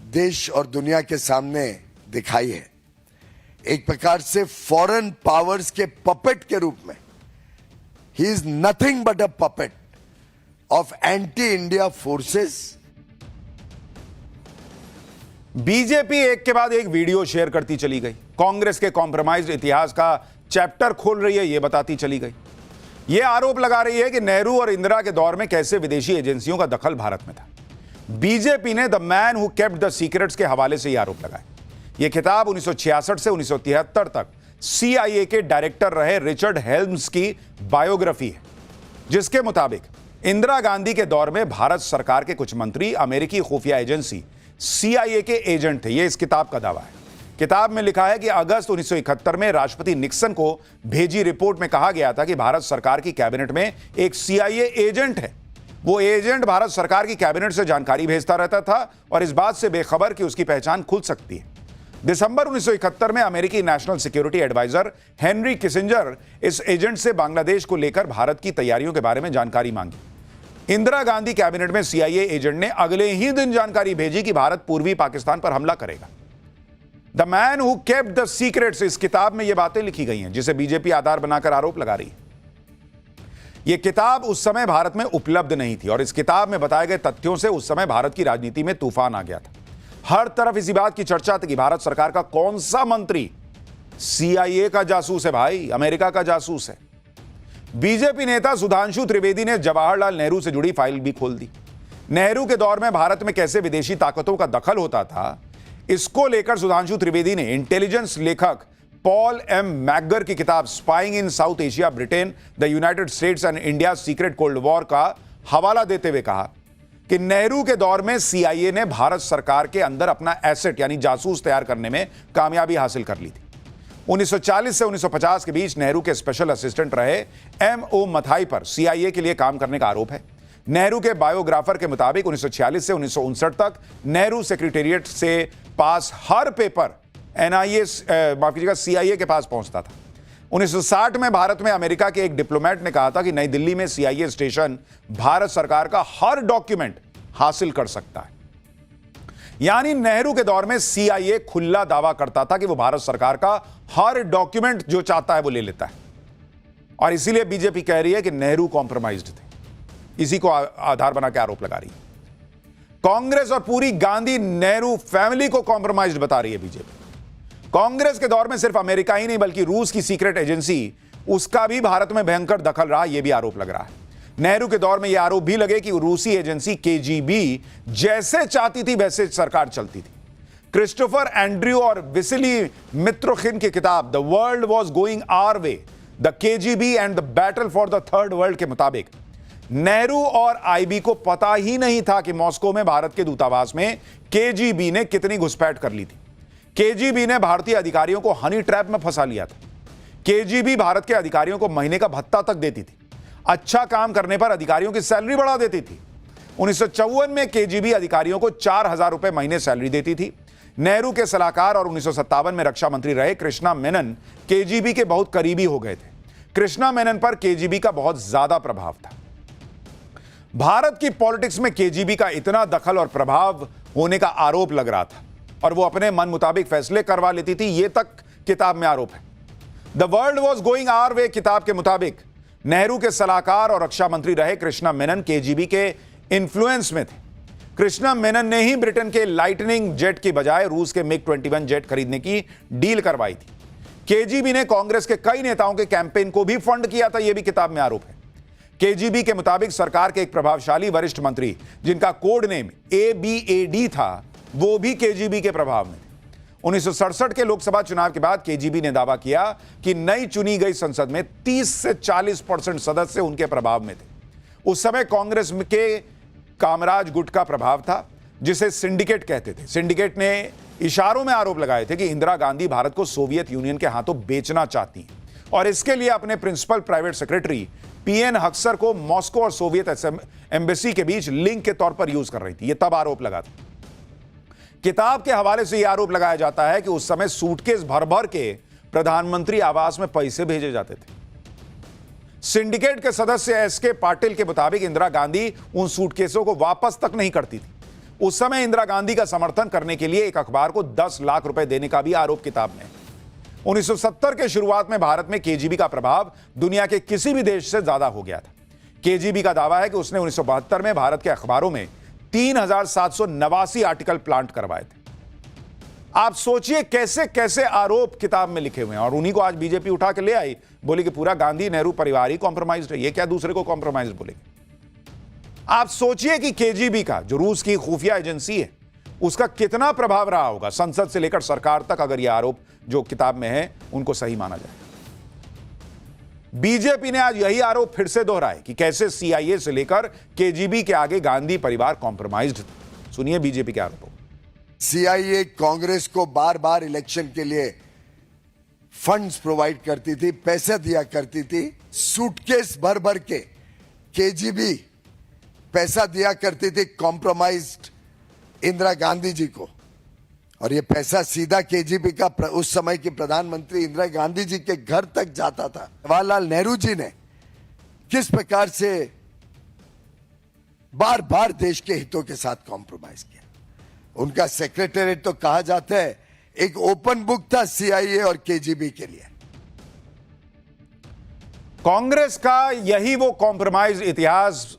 देश और दुनिया के सामने दिखाई है। एक प्रकार से फॉरेन पावर्स के पपेट के रूप में he is nothing but a puppet of anti India forces. BJP एक के बाद एक वीडियो शेयर करती चली गई। कांग्रेस के कॉम्प्रोमाइज्ड इतिहास का चैप्टर खोल रही है, यह बताती चली गई। यह आरोप लगा रही है कि नेहरू और इंदिरा के दौर में कैसे विदेशी एजेंसियों का दखल भारत में था। बीजेपी ने the man who kept the secrets के हवाले से यह आरोप लगाया। यह किताब 1966 से 1973 तक सीआईए के डायरेक्टर रहे रिचर्ड हेल्म्स की बायोग्राफी है, जिसके मुताबिक इंदिरा गांधी के दौर में भारत सरकार के कुछ मंत्री अमेरिकी खुफिया एजेंसी सीआईए के एजेंट थे। यह इस किताब का दावा है। किताब में लिखा है कि अगस्त 1971 में राष्ट्रपति निक्सन को भेजी रिपोर्ट में कहा गया था कि भारत सरकार की कैबिनेट में एक सीआईए एजेंट है। वो एजेंट भारत सरकार की कैबिनेट से जानकारी भेजता रहता था और इस बात से बेखबर कि उसकी पहचान खुल सकती है। दिसंबर 1971 में अमेरिकी national security adviser Henry Kissinger इस एजेंट से बांग्लादेश को लेकर भारत की तैयारियों के बारे में जानकारी मांगी। इंदिरा गांधी कैबिनेट में सीआईए एजेंट ने अगले ही दिन जानकारी भेजी कि भारत पूर्वी पाकिस्तान पर हमला करेगा। The man who kept the secrets, इस किताब में यह बातें लिखी गई हैं जिसे बीजेपी आधार बनाकर आरोप लगा रही है। यह किताब उस समय भारत में उपलब्ध नहीं थी और इस किताब में बताए गए तथ्यों से उस समय भारत की राजनीति में तूफान आ गया था। हर तरफ इसी बात की चर्चा थी कि भारत सरकार का कौन सा मंत्री CIA का जासूस है भाई, अमेरिका का जासूस है। बीजेपी नेता सुधांशु त्रिवेदी ने जवाहरलाल नेहरू से जुड़ी फाइल भी खोल दी। नेहरू के दौर में भारत में कैसे विदेशी ताकतों का दखल होता था, इसको लेकर सुधांशु त्रिवेदी ने इंटेलिजेंस लेखक पॉल M. मैकगर की किताब spying in south Asia, Britain, the United states and India secret cold war का हवाला देते हुए कहा कि नेहरू के दौर में CIA ने भारत सरकार के अंदर अपना एसेट यानी जासूस तैयार करने में कामयाबी हासिल कर ली थी। 1940 से 1950 के बीच नेहरू के स्पेशल असिस्टेंट रहे M.O. मथाई पर CIA के लिए काम करने का आरोप है। नेहरू के बायोग्राफर के मुताबिक 1946 से 1959 तक नेहरू सेक्रेटेरिएट से पास हर पेपर CIA के पास पहुंचता था। 1960 में भारत में अमेरिका के एक डिप्लोमेट ने कहा था कि नई दिल्ली में CIA स्टेशन भारत सरकार का हर डॉक्यूमेंट हासिल कर सकता है। यानी नेहरू के दौर में CIA खुला दावा करता था कि वो भारत सरकार का हर डॉक्यूमेंट जो चाहता है वो ले लेता है। और इसीलिए बीजेपी कह रही है कि नेहरू कॉम्प्रोमाइज्ड थे। इसी को आधार बना के आरोप लगा रही है। कांग्रेस और पूरी गांधी नेहरू फैमिली को कॉम्प्रोमाइज्ड बता रही है बीजेपी। कांग्रेस के दौर में सिर्फ अमेरिका ही नहीं बल्कि रूस की सीक्रेट एजेंसी, उसका भी भारत में भयंकर दखल रहा, यह भी आरोप लग रहा है। नेहरू के दौर में यह आरोप भी लगे कि रूसी एजेंसी KGB जैसे चाहती थी वैसे सरकार चलती थी। क्रिस्टोफर एंड्रयू और विसिली मित्रोखिन की किताब the world was going our way, the KGB and the battle for the third world के मुताबिक नेहरू और IB को पता ही नहीं था कि मॉस्को में भारत के दूतावास में KGB ने कितनी घुसपैठ कर ली थी। KGB ने भारतीय अधिकारियों को हनी ट्रैप में फंसा लिया था। KGB भारत के अधिकारियों को महीने का भत्ता तक देती थी। अच्छा काम करने पर अधिकारियों की सैलरी बढ़ा देती थी। 1954 में KGB अधिकारियों को 4,000 रुपए महीने सैलरी देती थी। नेहरू के सलाहकार और 1957 में रक्षा मंत्री रहे कृष्णा मेनन KGB के बहुत करीबी हो गए थे। कृष्णा मेनन पर KGB का बहुत ज्यादा प्रभाव था। भारत की पॉलिटिक्स में KGB का इतना दखल और प्रभाव होने का आरोप लग रहा था और वो अपने मन मुताबिक फैसले करवा लेती थी, ये तक किताब में आरोप है। The world was going our way किताब के मुताबिक नेहरू के सलाहकार और रक्षा मंत्री रहे कृष्णा मेनन KGB के इन्फ्लुएंस में थे। कृष्णा मेनन ने ही ब्रिटेन के लाइटनिंग जेट की बजाय रूस के MiG-21 जेट खरीदने की डील करवाई थी। KGB ने कांग्रेस के कई नेताओं के कैंपेन को भी फंड किया था, यह भी किताब में आरोप है। KGB के मुताबिक सरकार के एक प्रभावशाली वरिष्ठ मंत्री जिनका कोड नेम ABAD था, वो भी KGB के प्रभाव में थे। 1967 के लोकसभा चुनाव के बाद KGB ने दावा किया कि नई चुनी गई संसद में 30 से 40% सदस्य उनके प्रभाव में थे। उस समय कांग्रेस के कामराज गुट का प्रभाव था, जिसे सिंडिकेट कहते थे। सिंडिकेट ने इशारों में आरोप लगाए थे कि इंदिरा गांधी भारत को सोवियत यूनियन के हाथों बेचना चाहती हैं और इसके लिए अपने principal private secretary PN Haksar को मॉस्को और सोवियत एम्बेसी के बीच लिंक के तौर पर यूज कर रही थी। यह तब आरोप लगा था। किताब के हवाले से यह आरोप लगाया जाता है कि उस समय सूटकेस भर भर के प्रधानमंत्री आवास में पैसे भेजे जाते थे। सिंडिकेट के सदस्य SK पाटिल के मुताबिक इंदिरा गांधी उन सूटकेसों को वापस तक नहीं करती थी। उस समय इंदिरा गांधी का समर्थन करने के लिए एक अखबार को 10 लाख रुपए देने का भी आरोप किताब में। 1970 के शुरुआत में भारत में KGB का प्रभाव दुनिया के किसी भी देश से ज्यादा हो गया था। KGB का दावा है कि उसने 1972 में भारत के अखबारों में 3,789 आर्टिकल प्लांट करवाए थे। आप सोचिए कैसे कैसे आरोप किताब में लिखे हुए हैं और उन्हीं को आज बीजेपी उठा के ले आई, बोली कि पूरा गांधी नेहरू परिवार ही कॉम्प्रोमाइज्ड है। ये क्या दूसरे को कॉम्प्रोमाइज बोलेगी? आप सोचिए कि KGB का, जो रूस की खुफिया एजेंसी है, उसका कितना प्रभाव रहा होगा संसद से लेकर सरकार तक, अगर यह आरोप जो किताब में है उनको सही माना जाए। बीजेपी ने आज यही आरोप फिर से दोहराए कि कैसे CIA से लेकर KGB के आगे गांधी परिवार कॉम्प्रोमाइज्ड था। सुनिए बीजेपी के आरोप। CIA कांग्रेस को बार बार इलेक्शन के लिए फंड्स प्रोवाइड करती थी, पैसे दिया करती थी। सूटकेस भर भर के KGB पैसा दिया करती थी कॉम्प्रोमाइज्ड इंदिरा गांधी जी को, और ये पैसा सीधा KGB का उस समय की प्रधानमंत्री इंदिरा गांधी जी के घर तक जाता था। जवाहरलाल नेहरू जी ने किस प्रकार से बार बार देश के हितों के साथ कॉम्प्रोमाइज किया। उनका सेक्रेटेरिएट तो कहा जाता है एक ओपन बुक था CIA और KGB के लिए। कांग्रेस का यही वो कॉम्प्रोमाइज इतिहास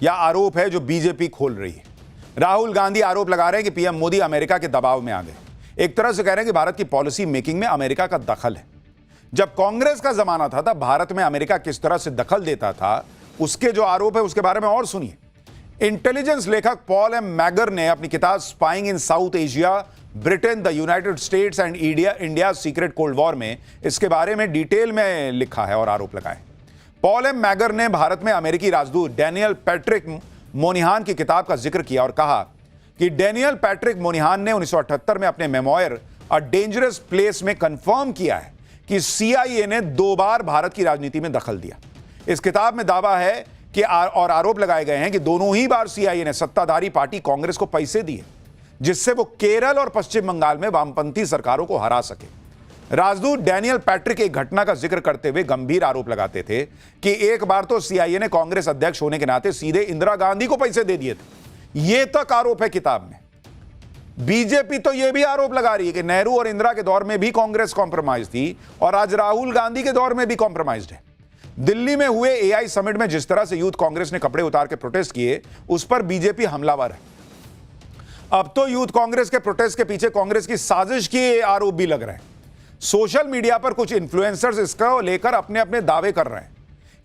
या आरोप है जो बीजेपी खोल रही है। राहुल गांधी आरोप लगा रहे हैं कि पीएम मोदी अमेरिका के दबाव में आ गए। एक तरह से कह रहे हैं कि भारत की पॉलिसी मेकिंग में अमेरिका का दखल है। जब कांग्रेस का जमाना था तब भारत में अमेरिका किस तरह से दखल देता था, उसके जो आरोप है उसके बारे में और सुनिए। इंटेलिजेंस लेखक पॉल एम मैगर ने अपनी किताब spying in south Asia, Britain, the United states and India secret cold war में इसके बारे में डिटेल में लिखा है और आरोप लगाए। पॉल एम मैगर ने भारत में अमेरिकी राजदूत डैनियल पैट्रिक मोनिहान की किताब का जिक्र किया और कहा कि डैनियल पैट्रिक मोनिहान ने 1978 में अपने मेमोयर अ डेंजरस प्लेस में कंफर्म किया है कि CIA ने 2 बार भारत की राजनीति में दखल दिया। इस किताब में दावा है कि और आरोप लगाए गए हैं कि दोनों ही बार CIA ने सत्ताधारी पार्टी कांग्रेस को पैसे दिए जिससे वो केरल और पश्चिम बंगाल में वामपंथी सरकारों को हरा सके। राजदूत डैनियल पैट्रिक एक घटना का जिक्र करते हुए गंभीर आरोप लगाते थे कि एक बार तो CIA ने कांग्रेस अध्यक्ष होने के नाते सीधे इंदिरा गांधी को पैसे दे दिए थे। यह तक आरोप है किताब में। बीजेपी तो यह भी आरोप लगा रही है कि नेहरू और इंदिरा के दौर में भी कांग्रेस कॉम्प्रोमाइज थी और आज राहुल गांधी के दौर में भी कॉम्प्रोमाइज्ड है। दिल्ली में हुए AI समिट में जिस तरह से यूथ कांग्रेस ने कपड़े उतार के प्रोटेस्ट किए, उस पर बीजेपी हमलावर है। अब तो यूथ कांग्रेस के प्रोटेस्ट के पीछे कांग्रेस की साजिश के आरोप भी लग रहे हैं। सोशल मीडिया पर कुछ इन्फ्लुएंसर्स इसको लेकर अपने अपने दावे कर रहे हैं।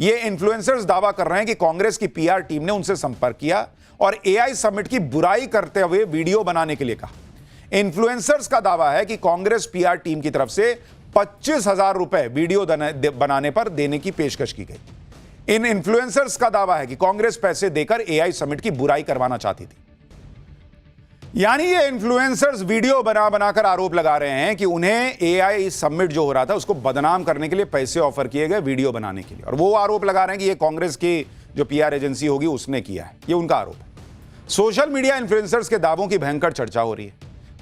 ये इन्फ्लुएंसर्स दावा कर रहे हैं कि कांग्रेस की PR टीम ने उनसे संपर्क किया और AI समिट की बुराई करते हुए वीडियो बनाने के लिए कहा। इन्फ्लुएंसर्स का दावा है कि कांग्रेस PR टीम की तरफ से 25,000 रुपए वीडियो बनाने पर देने की पेशकश की गई। इन इन्फ्लुएंसर्स का दावा है कि कांग्रेस पैसे देकर AI समिट की बुराई करवाना चाहती थी। यानी ये इन्फ्लुएंसर्स वीडियो बनाकर आरोप लगा रहे हैं कि उन्हें AI समिट जो हो रहा था उसको बदनाम करने के लिए पैसे ऑफर किए गए वीडियो बनाने के लिए, और वो आरोप लगा रहे हैं कि ये कांग्रेस की जो PR एजेंसी होगी उसने किया है। ये उनका आरोप है। सोशल मीडिया इन्फ्लुएंसर्स के दावों की भयंकर चर्चा हो रही है।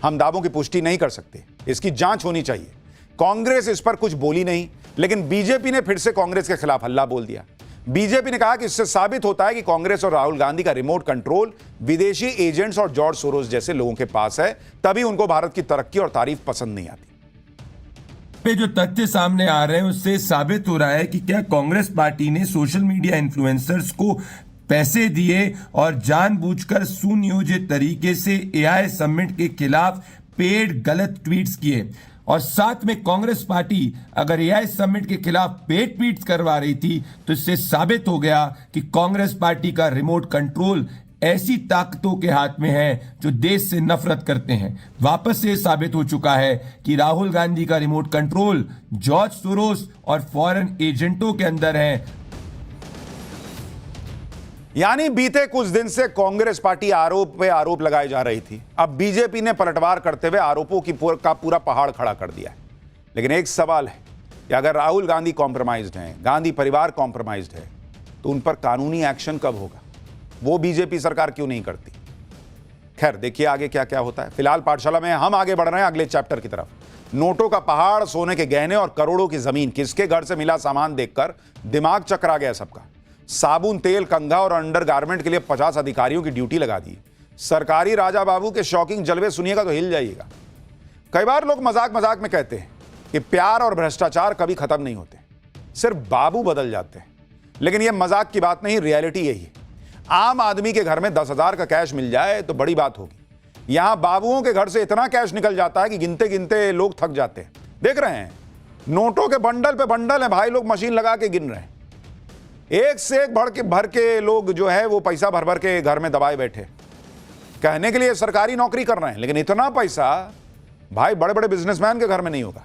हम दावों की पुष्टि नहीं कर सकते, इसकी जांच होनी चाहिए। कांग्रेस इस पर कुछ बोली नहीं, लेकिन बीजेपी ने फिर से कांग्रेस के खिलाफ हल्ला बोल दिया। बीजेपी ने कहा कि इससे साबित होता है कि कांग्रेस और राहुल गांधी का रिमोट कंट्रोल विदेशी एजेंट्स और जॉर्ज सोरोस जैसे लोगों के पास है, तभी उनको भारत की तरक्की और तारीफ पसंद नहीं आती। पे जो तथ्य सामने आ रहे हैं उससे साबित हो रहा है कि क्या कांग्रेस पार्टी ने सोशल मीडिया इन्फ्लुएंसर्स को पैसे दिए और जानबूझकर सुनियोजित तरीके से AI समिट के खिलाफ पेड गलत ट्वीट्स किए, और साथ में कांग्रेस पार्टी अगर AI समिट के खिलाफ पेड ट्वीट्स करवा रही थी तो इससे साबित हो गया कि कांग्रेस पार्टी का रिमोट कंट्रोल ऐसी ताकतों के हाथ में है जो देश से नफरत करते हैं। वापस से साबित हो चुका है कि राहुल गांधी का रिमोट कंट्रोल जॉर्ज सोरोस और फॉरेन एजेंटों के अंदर है। यानी बीते कुछ दिन से कांग्रेस पार्टी आरोप पे आरोप लगाई जा रही थी। अब बीजेपी ने पलटवार करते हुए आरोपों का पूरा पहाड़ खड़ा कर दिया है। लेकिन एक सवाल है कि अगर राहुल गांधी कॉम्प्रोमाइज्ड हैं, गांधी परिवार कॉम्प्रोमाइज्ड है, तो उन पर कानूनी एक्शन कब होगा? वो बीजेपी सरकार क्यों नहीं करती? खैर, देखिए आगे क्या क्या होता है। फिलहाल पाठशाला में हम आगे बढ़ रहे हैं अगले चैप्टर की तरफ। नोटों का पहाड़, सोने के गहने और करोड़ों की जमीन, किसके घर से मिला सामान देखकर दिमाग चकरा गया सबका। साबुन, तेल, कंघा और अंडरगारमेंट के लिए 50 अधिकारियों की ड्यूटी लगा दी। सरकारी राजा बाबू के शॉकिंग जलवे सुनिएगा तो हिल जाइएगा। कई बार लोग मजाक मजाक में कहते हैं कि प्यार और भ्रष्टाचार कभी खत्म नहीं होते, सिर्फ बाबू बदल जाते हैं। लेकिन यह मजाक की बात नहीं, रियलिटी यही है। आम आदमी के घर में 10,000 का कैश मिल जाए तो बड़ी बात होगी। यहां बाबुओं के घर से इतना कैश निकल जाता है कि गिनते गिनते लोग थक जाते हैं। देख रहे हैं, नोटों के बंडल पे बंडल है भाई, लोग मशीन लगा के गिन रहे हैं। एक से एक भर के लोग जो है वो पैसा भर भर के घर में दबाए बैठे, कहने के लिए सरकारी नौकरी कर रहे हैं, लेकिन इतना पैसा भाई बड़े बड़े बिजनेसमैन के घर में नहीं होगा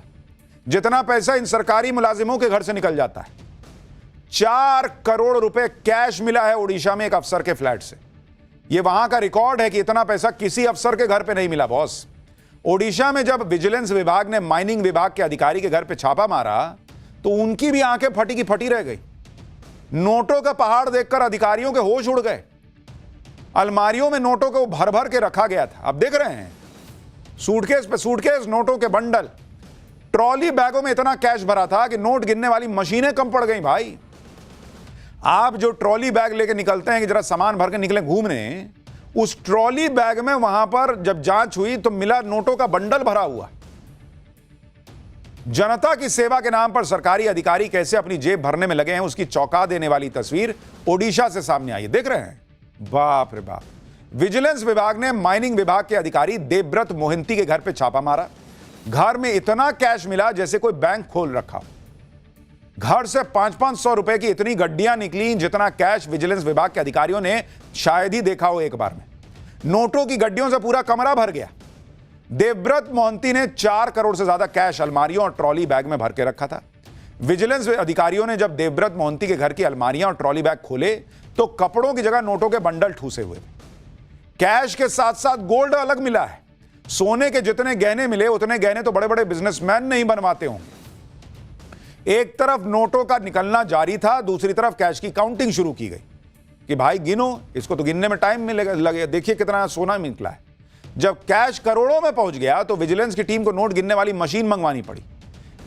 जितना पैसा इन सरकारी मुलाजिमों के घर से निकल जाता है। 4 करोड़ रुपए कैश मिला है उड़ीसा में एक अफसर के फ्लैट से। यह वहां का रिकॉर्ड है कि इतना पैसा किसी अफसर के घर पे नहीं मिला बॉस। ओडिशा में जब विजिलेंस विभाग ने माइनिंग विभाग के अधिकारी के घर पे छापा मारा तो उनकी भी आंखें फटी की फटी रह गई। नोटों का पहाड़ देखकर अधिकारियों के होश उड़ गए। अलमारियों में नोटों को भर भर के रखा गया था। अब देख रहे हैं सूटकेस पे सूटकेस नोटों के बंडल। ट्रॉली बैगों में इतना कैश भरा था कि नोट गिनने वाली मशीनें कम पड़ गई भाई। आप जो ट्रॉली बैग लेके निकलते हैं कि जरा सामान भर के निकले घूमने, उस ट्रॉली बैग में वहां पर जब जांच हुई तो मिला नोटों का बंडल भरा हुआ। जनता की सेवा के नाम पर सरकारी अधिकारी कैसे अपनी जेब भरने में लगे हैं, उसकी चौंका देने वाली तस्वीर ओडिशा से सामने आई है। देख रहे हैं, बाप रे बाप। विजिलेंस विभाग ने माइनिंग विभाग के अधिकारी देवव्रत मोहंती के घर पे छापा मारा। घर में इतना कैश मिला जैसे कोई बैंक खोल रखा। घर से 500-500 रुपए की इतनी गड्डियां निकली जितना कैश विजिलेंस विभाग के अधिकारियों ने शायद ही देखा हो एक बार में। नोटों की गड्डियों से पूरा कमरा भर गया। देवव्रत मोहंती ने 4 करोड़ से ज्यादा कैश अलमारियों और ट्रॉली बैग में भर के रखा था। विजिलेंस अधिकारियों ने जब देवव्रत मोहंती के घर की अलमारियां और ट्रॉली बैग खोले तो कपड़ों की जगह नोटों के बंडल ठूसे हुए। कैश के साथ साथ गोल्ड अलग मिला है। सोने के जितने गहने मिले उतने गहने तो बड़े बड़े बिजनेसमैन नहीं बनवाते होंगे। एक तरफ नोटों का निकलना जारी था, दूसरी तरफ कैश की काउंटिंग शुरू की गई कि भाई गिनो, इसको तो गिनने में टाइम मिलेगा, लगेगा, देखिए कितना सोना निकला है। जब कैश करोड़ों में पहुंच गया तो विजिलेंस की टीम को नोट गिनने वाली मशीन मंगवानी पड़ी।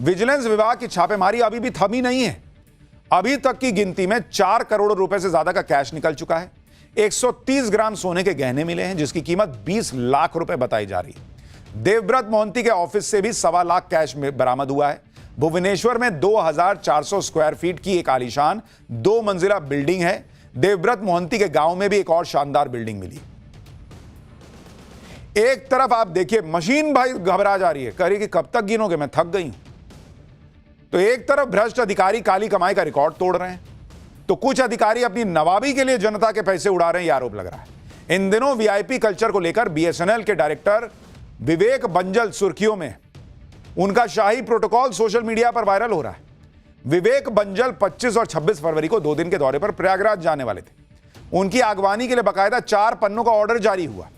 विजिलेंस विभाग की छापेमारी अभी भी थमी नहीं है। अभी तक की गिनती में 4 करोड़ रुपए से ज्यादा का कैश निकल चुका है। 130 ग्राम सोने के गहने मिले हैं जिसकी कीमत 20 लाख रुपए बताई जा रही है। देवव्रत मोहंती के ऑफिस से भी 1.25 लाख कैश में बरामद हुआ है। भुवनेश्वर में 2400 स्क्वायर फीट की एक आलीशान 2 मंजिला बिल्डिंग है। देवव्रत मोहंती के गांव में भी एक और शानदार बिल्डिंग मिली। एक तरफ आप देखिए मशीन भाई घबरा जा रही है, कह रही कि कब तक गिनोगे, मैं थक गई हूं। तो एक तरफ भ्रष्ट अधिकारी काली कमाई का रिकॉर्ड तोड़ रहे हैं, तो कुछ अधिकारी अपनी नवाबी के लिए जनता के पैसे उड़ा रहे हैं, यह आरोप लग रहा है। इन दिनों वीआईपी कल्चर को लेकर बीएसएनएल के डायरेक्टर विवेक बंजल सुर्खियों में। उनका शाही प्रोटोकॉल सोशल मीडिया पर वायरल हो रहा है। विवेक बंजल 25 और 26 फरवरी को 2 दिन के दौरे पर प्रयागराज जाने वाले थे। उनकी अगवानी के लिए बाकायदा 4 पन्नों का ऑर्डर जारी हुआ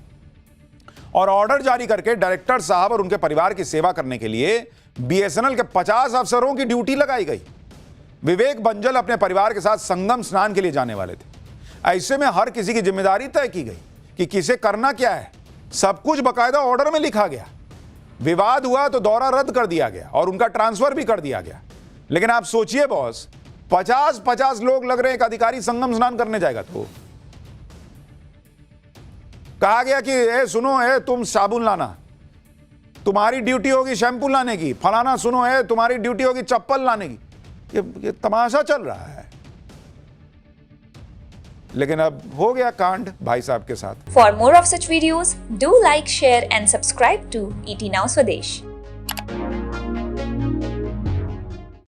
और ऑर्डर जारी करके डायरेक्टर साहब और उनके परिवार की सेवा करने के लिए बीएसएनएल के 50 अफसरों की ड्यूटी लगाई गई। विवेक बंजल अपने परिवार के साथ संगम स्नान के लिए जाने वाले थे। ऐसे में हर किसी की जिम्मेदारी तय की गई कि किसे करना क्या है। सब कुछ बाकायदा ऑर्डर में लिखा गया। विवाद हुआ तो दौरा रद्द कर दिया गया और उनका ट्रांसफर भी कर दिया गया। लेकिन आप सोचिए बॉस, 50-50 लोग लग रहे हैं, एक अधिकारी संगम स्नान करने जाएगा। तो कहा गया कि ए सुनो, ए तुम साबुन लाना, तुम्हारी ड्यूटी होगी शैम्पू लाने की। फलाना सुनो, ए तुम्हारी ड्यूटी होगी चप्पल लाने की। ये तमाशा चल रहा है। लेकिन अब हो गया कांड भाई साहब के साथ। For more of such videos, do like, share and subscribe to ET Now Swadesh.